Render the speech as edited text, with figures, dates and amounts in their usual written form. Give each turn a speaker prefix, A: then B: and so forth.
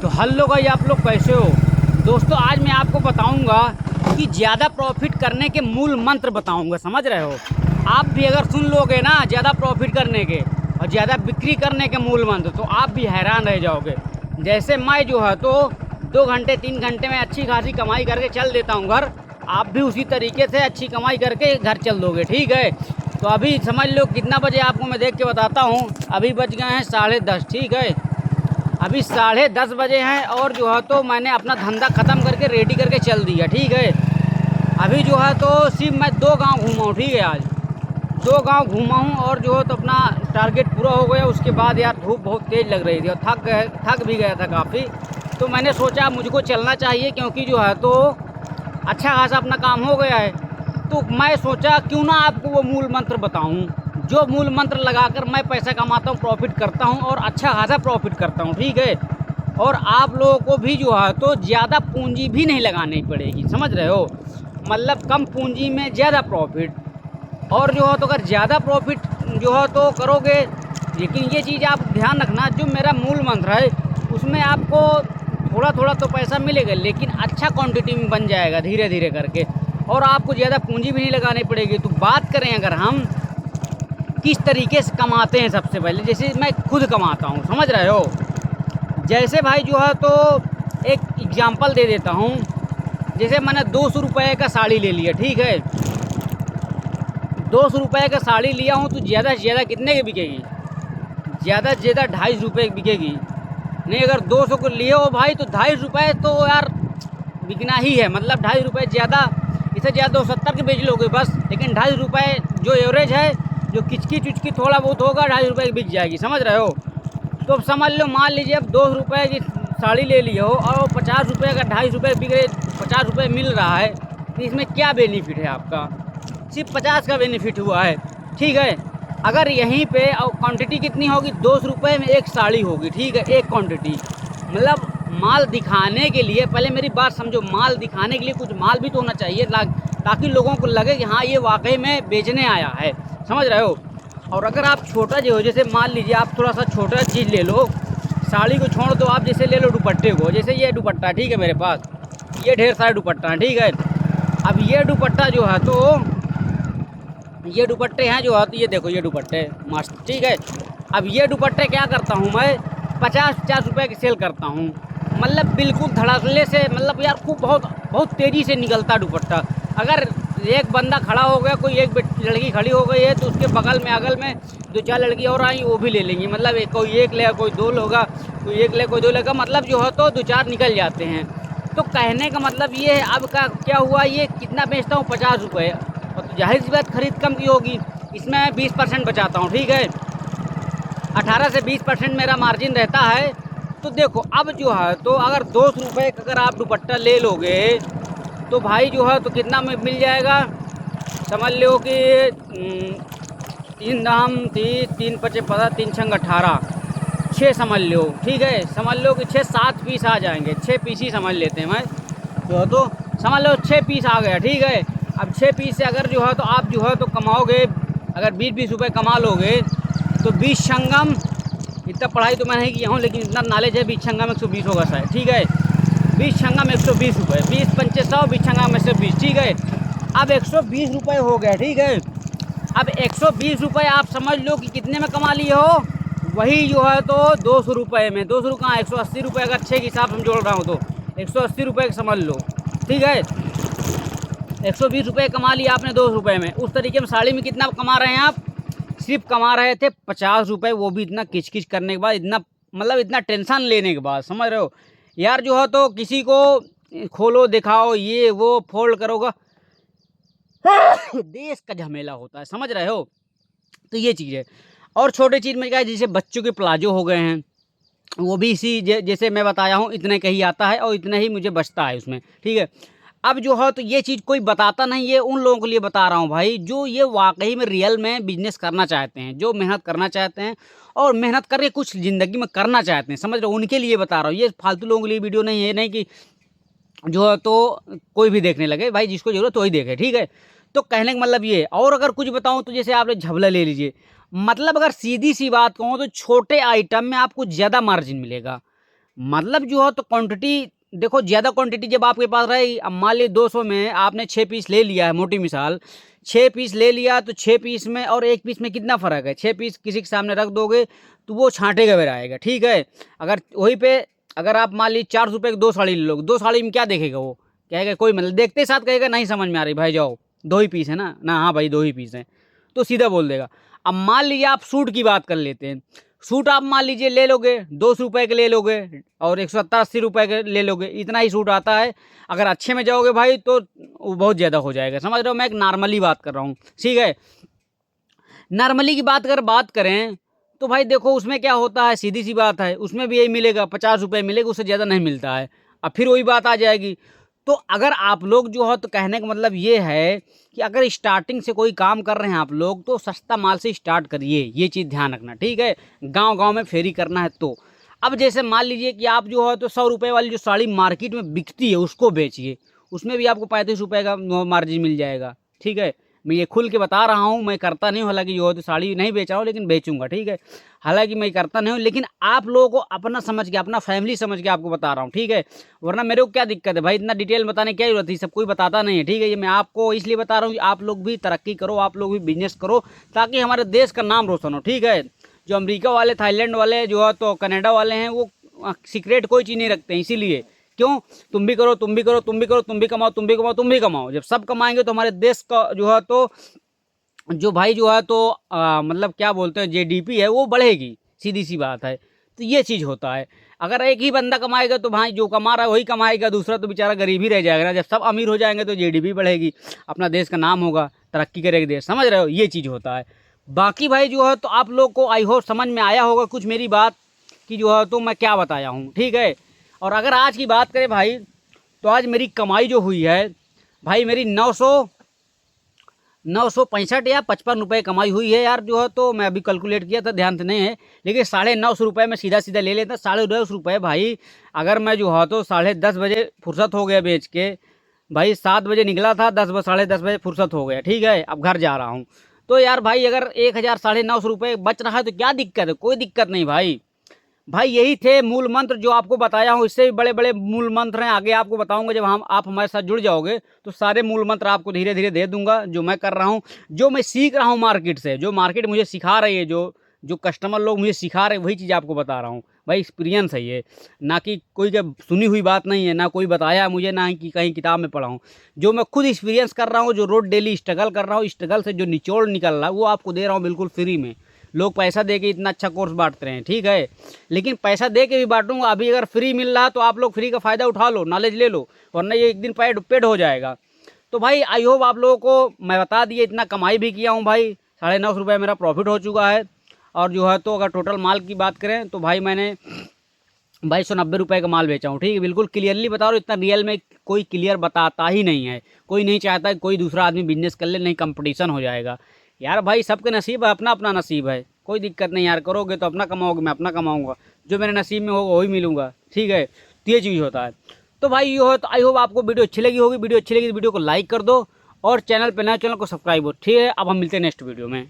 A: तो hello guys, आप लोग कैसे हो दोस्तों। आज मैं आपको बताऊंगा कि ज़्यादा प्रॉफिट करने के मूल मंत्र बताऊंगा, समझ रहे हो। आप भी अगर सुन लोगे ना ज़्यादा प्रॉफिट करने के और ज़्यादा बिक्री करने के मूल मंत्र, तो आप भी हैरान रह जाओगे। जैसे मैं जो है तो 2 घंटे 3 घंटे में अच्छी खासी कमाई करके चल देता हूँ घर। आप भी उसी तरीके से अच्छी कमाई करके घर चल दोगे, ठीक है। तो अभी समझ लो कितना बजे आपको मैं देख के बताता हूँ। अभी बज गए हैं 10:30, ठीक है। अभी 10:30 बजे हैं और जो है तो मैंने अपना धंधा ख़त्म करके रेडी करके चल दिया, ठीक है। अभी जो है तो सिर्फ मैं 2 गांव घूमा हूँ, ठीक है। आज 2 गांव घूमा हूँ और जो है तो अपना टारगेट पूरा हो गया। उसके बाद यार धूप बहुत तेज़ लग रही थी और थक भी गया था काफ़ी। तो मैंने सोचा मुझको चलना चाहिए, क्योंकि जो है तो अच्छा खासा अपना काम हो गया है। तो मैं सोचा क्यों ना आपको वो मूल मंत्र बताऊं, जो मूल मंत्र लगाकर मैं पैसा कमाता हूं, प्रॉफिट करता हूं और अच्छा खासा प्रॉफिट करता हूं, ठीक है। और आप लोगों को भी जो है तो ज़्यादा पूंजी भी नहीं लगानी पड़ेगी, समझ रहे हो। मतलब कम पूंजी में ज़्यादा प्रॉफिट। और जो है तो अगर ज़्यादा प्रॉफिट जो है तो करोगे, लेकिन ये चीज़ आप ध्यान रखना, जो मेरा मूल मंत्र है उसमें आपको थोड़ा थोड़ा तो पैसा मिलेगा, लेकिन अच्छा क्वांटिटी में बन जाएगा धीरे धीरे करके। और आपको ज़्यादा पूंजी भी नहीं लगानी पड़ेगी। तो बात करें अगर हम किस तरीके से कमाते हैं, सबसे पहले जैसे मैं खुद कमाता हूँ, समझ रहे हो। जैसे भाई जो है तो एक एग्जांपल दे देता हूँ। जैसे मैंने 200 रुपये का साड़ी ले लिया, ठीक है। 200 रुपये का साड़ी लिया हूँ तो ज़्यादा से ज़्यादा कितने की बिकेगी? ज़्यादा से ज़्यादा 250 रुपये की बिकेगी। नहीं, अगर 200 को लिए हो भाई तो 250 रुपये तो यार बिकना ही है। मतलब 250 रुपये ज़्यादा, इससे ज़्यादा 270 के बेच लोगे बस, लेकिन 250 रुपये जो एवरेज है, जो किचकी चुचकी थोड़ा बहुत होगा, 250 रुपये की बिक जाएगी, समझ रहे हो। तो अब समझ लो, मान लीजिए अब 200 रुपये की साड़ी ले ली हो और 50 रुपये का 250 रुपये बिक रहे, 50 रुपये मिल रहा है, तो इसमें क्या बेनिफिट है आपका? सिर्फ 50 का बेनिफिट हुआ है, ठीक है। अगर यहीं पे और क्वांटिटी कितनी होगी, 200 रुपये में एक साड़ी होगी, ठीक है, एक क्वांटिटी। मतलब माल दिखाने के लिए, पहले मेरी बात समझो, माल दिखाने के लिए कुछ माल भी तो होना चाहिए, ताकि लोगों को लगे कि हाँ ये वाकई में बेचने आया है, समझ रहे हो। और अगर आप छोटा जो हो, जैसे मान लीजिए आप थोड़ा सा छोटा चीज़ ले लो, साड़ी को छोड़ दो, आप जैसे ले लो दुपट्टे को। जैसे ये दुपट्टा, ठीक है, मेरे पास ये ढेर सारे दुपट्टा हैं, ठीक है। अब ये दुपट्टा जो है तो ये दुपट्टे हैं जो है तो ये देखो, ये दुपट्टे मस्त, ठीक है। अब ये दुपट्टे क्या करता हूँ मैं, 50-50 रुपये की सेल करता हूँ। मतलब बिल्कुल धड़ल्ले से, मतलब यार खूब बहुत बहुत तेज़ी से निकलता दुपट्टा। अगर एक बंदा खड़ा हो गया, कोई एक लड़की खड़ी हो गई है, तो उसके बगल में अगल में 2-4 लड़की और आई, वो भी ले लेंगी। मतलब कोई एक लेगा, कोई 2 लेगा, कोई एक ले, कोई 2 लेगा, मतलब जो है तो 2-4 निकल जाते हैं। तो कहने का मतलब ये है, अब का क्या हुआ, ये कितना बेचता हूँ, 50 रुपये। और तो जाहिर सी बात खरीद कम की होगी, इसमें मैं 20% बचाता हूँ, ठीक है। 18 से 20% मेरा मार्जिन रहता है। तो देखो अब जो है तो अगर 200 रुपये का अगर आप दुपट्टा ले लोगे, तो भाई जो है तो कितना में मिल जाएगा, समझ लो कि 3 दाम 30, 3 पचे 15, 3 छंग 18, 6 समझ लो, ठीक है। समझ लो कि 6-7 पीस आ जाएंगे, 6 पीस ही समझ लेते हैं। मैं जो है तो समझ लो 6 पीस आ गया, ठीक है। अब 6 पीस से अगर जो है तो आप जो है तो कमाओगे, अगर 20-20 रुपये कमा लोगे, तो 20 छंगम, इतना पढ़ाई तो मैं नहीं किया हूँ, लेकिन इतना नॉलेज है, 20 छंगम 120 होगा शायद, ठीक है। 20 छंगम 120 रुपये, 20 पंचे 100, 20 छंगम 120, ठीक है। अब 120 रुपये हो गए, ठीक है। अब 120 रुपये आप समझ लो कि कितने में कमा लिए हो, वही जो है तो 200 रुपये में, 200 कहाँ 180 रुपये, अगर 6 के हिसाब से जोड़ रहा हूँ तो 180 रुपये समझ लो, ठीक है। 120 रुपये कमा लिया आपने 200 रुपये में। उस तरीके में साड़ी में कितना कमा रहे हैं आप? सिर्फ कमा रहे थे 50 रुपये, वो भी इतना किचकिच करने के बाद, इतना मतलब इतना टेंशन लेने के बाद, समझ रहे हो यार। जो है तो किसी को खोलो दिखाओ, ये वो फोल्ड करोगा, देश का झमेला होता है, समझ रहे हो। तो ये चीज़ है। और छोटे चीज़ में क्या है, जैसे बच्चों के प्लाजो हो गए हैं, वो भी इसी जैसे मैं बताया हूँ, इतने का ही आता है और इतना ही मुझे बचता है उसमें, ठीक है। अब जो है तो ये चीज़ कोई बताता नहीं है, उन लोगों के लिए बता रहा हूँ भाई, जो ये वाकई में रियल में बिजनेस करना चाहते हैं, जो मेहनत करना चाहते हैं और मेहनत करके कुछ ज़िंदगी में करना चाहते हैं, समझ रहे हो, उनके लिए बता रहा हूँ। ये फालतू लोगों के लिए वीडियो नहीं है, नहीं कि जो है तो कोई भी देखने लगे, भाई जिसको जरूरत वही देखे, ठीक है। तो कहने का मतलब ये है। और अगर कुछ बताऊँ तो जैसे आपने झबला ले लीजिए, मतलब अगर सीधी सी बात कहूँ तो छोटे आइटम में आपको ज़्यादा मार्जिन मिलेगा। मतलब जो है तो क्वांटिटी देखो, ज़्यादा क्वांटिटी जब आपके पास रही, अब मान ली 200 में आपने 6 पीस ले लिया है, मोटी मिसाल 6 पीस ले लिया, तो 6 पीस में और 1 पीस में कितना फ़र्क है? 6 पीस किसी के सामने रख दोगे तो वो छाँटेगा फिर आएगा, ठीक है। अगर वहीं पे अगर आप मान ली 400 रुपये की 2 साड़ी ले लोगे, 2 साड़ी में क्या देखेगा वो? कहेगा कोई मतलब देखते ही साथ कहेगा नहीं समझ में आ रही भाई, जाओ 2 ही पीस है ना, हाँ भाई 2 ही पीस हैं, तो सीधा बोल देगा। अब मान लीजिए आप सूट की बात कर लेते हैं, सूट आप मान लीजिए ले लोगे 200 रुपये के ले लोगे और 170-80 रुपये के ले लोगे, इतना ही सूट आता है। अगर अच्छे में जाओगे भाई तो वो बहुत ज़्यादा हो जाएगा, समझ रहे हो? मैं एक नॉर्मली बात कर रहा हूँ, ठीक है। नॉर्मली की बात अगर बात करें तो भाई देखो उसमें क्या होता है, सीधी सी बात है, उसमें भी यही मिलेगा, 50 रुपये मिलेगा, उससे ज़्यादा नहीं मिलता है। अब फिर वही बात आ जाएगी। तो अगर आप लोग जो है तो कहने का मतलब ये है कि अगर स्टार्टिंग से कोई काम कर रहे हैं आप लोग तो सस्ता माल से स्टार्ट करिए, ये चीज़ ध्यान रखना, ठीक है। गांव-गांव में फेरी करना है तो। अब जैसे मान लीजिए कि आप जो है तो 100 रुपये वाली जो साड़ी मार्केट में बिकती है उसको बेचिए, उसमें भी आपको 35 रुपये का मार्जिन मिल जाएगा, ठीक है। मैं ये खुल के बता रहा हूँ, मैं करता नहीं हूँ, हालाँकि जो है तो साड़ी नहीं बेच रहा हूँ लेकिन बेचूँगा, ठीक है। हालाँकि मैं करता नहीं हूँ, लेकिन आप लोगों को अपना समझ के, अपना फैमिली समझ के आपको बता रहा हूँ, ठीक है। वरना मेरे को क्या दिक्कत है भाई, इतना डिटेल बताने की क्या ज़रूरत है, सब कोई बताता नहीं है, ठीक है। ये मैं आपको इसलिए बता रहा हूँ कि आप लोग भी तरक्की करो, आप लोग भी बिजनेस करो, ताकि हमारे देश का नाम रोशन हो, ठीक है। जो अमेरिका वाले, थाईलैंड वाले जो है तो कनाडा वाले हैं, वो सीक्रेट कोई चीज़ नहीं रखते हैं, इसीलिए क्यों, तुम भी करो, तुम भी करो, तुम भी करो, तुम भी कमाओ, तुम भी कमाओ, तुम भी कमाओ। जब सब कमाएंगे तो हमारे देश का जो है तो जो भाई जो है तो मतलब क्या बोलते हैं जीडीपी है वो बढ़ेगी, सीधी सी बात है। तो ये चीज़ होता है, अगर एक ही बंदा कमाएगा तो भाई जो कमा रहा है वही कमाएगा, दूसरा तो बेचारा गरीब ही रह जाएगा ना। जब सब अमीर हो जाएंगे तो जीडीपी बढ़ेगी, अपना देश का नाम होगा, तरक्की करेगा देश, समझ रहे हो, ये चीज़ होता है। बाकी भाई जो है तो आप लोग को आई होप समझ में आया होगा कुछ मेरी बात कि जो है तो मैं क्या बताया हूँ, ठीक है। और अगर आज की बात करें भाई तो आज मेरी कमाई जो हुई है भाई, मेरी 965 या 55 रुपये कमाई हुई है यार, जो है तो मैं अभी कैलकुलेट किया था, ध्यान से नहीं है, लेकिन 950 रुपये में सीधा सीधा ले लेता, 950 रुपये भाई। अगर मैं जो है तो 10:30 बजे फुर्सत हो गया बेच के, भाई 7 बजे निकला था, 10 बजे फुर्सत हो गया, ठीक है। अब घर जा रहा हूँ तो यार भाई अगर 1000 950 रुपये बच रहा है तो क्या दिक्कत है, कोई दिक्कत नहीं भाई। भाई यही थे मूल मंत्र जो आपको बताया हूँ, इससे भी बड़े बड़े मूल मंत्र हैं, आगे आपको बताऊंगा जब आप हमारे साथ जुड़ जाओगे तो सारे मूल मंत्र आपको धीरे धीरे दे दूंगा, जो मैं कर रहा हूँ, जो मैं सीख रहा हूँ मार्केट से, जो मार्केट मुझे सिखा रही है, जो जो कस्टमर लोग मुझे सिखा रहे हैं वही चीज़ आपको बता रहा हूँ भाई। एक्सपीरियंस है ये, ना कि कोई का सुनी हुई बात नहीं है, ना कोई बताया मुझे, ना कि कहीं किताब में पढ़ा हूँ। जो मैं खुद एक्सपीरियंस कर रहा हूँ, जो रोज डेली स्ट्रगल कर रहा हूँ, स्ट्रगल से जो निचोड़ निकल रहा है वो आपको दे रहा हूँ बिल्कुल फ्री में। लोग पैसा दे के इतना अच्छा कोर्स बांटते हैं, ठीक है, लेकिन पैसा दे के भी बांटूंगा। अभी अगर फ्री मिल रहा तो आप लोग फ्री का फ़ायदा उठा लो, नॉलेज ले लो, वरना ये एक दिन पेड हो जाएगा। तो भाई आई होप आप लोगों को मैं बता दिए, इतना कमाई भी किया हूँ भाई, 950 रुपये मेरा प्रॉफिट हो चुका है। और जो है तो अगर टोटल माल की बात करें तो भाई मैंने 2290 रुपये का माल बेचा हूँ, ठीक है। बिल्कुल क्लियरली बता रहा हूँ, इतना रियल में कोई क्लियर बताता ही नहीं है, कोई नहीं चाहता कि कोई दूसरा आदमी बिजनेस कर ले, नहीं कंपटीशन हो जाएगा यार। भाई सबके नसीब है, अपना अपना नसीब है, कोई दिक्कत नहीं यार, करोगे तो अपना कमाओगे, मैं अपना कमाऊँगा, जो मेरे नसीब में होगा वही मिलूँगा, ठीक है। तो ये चीज़ होता है। तो भाई ये हो तो आई होप आपको वीडियो अच्छी लगी होगी, वीडियो अच्छी लगी तो वीडियो को लाइक कर दो, और चैनल पर नए चैनल को सब्सक्राइब हो, ठीक है। अब हम मिलते हैं नेक्स्ट वीडियो में।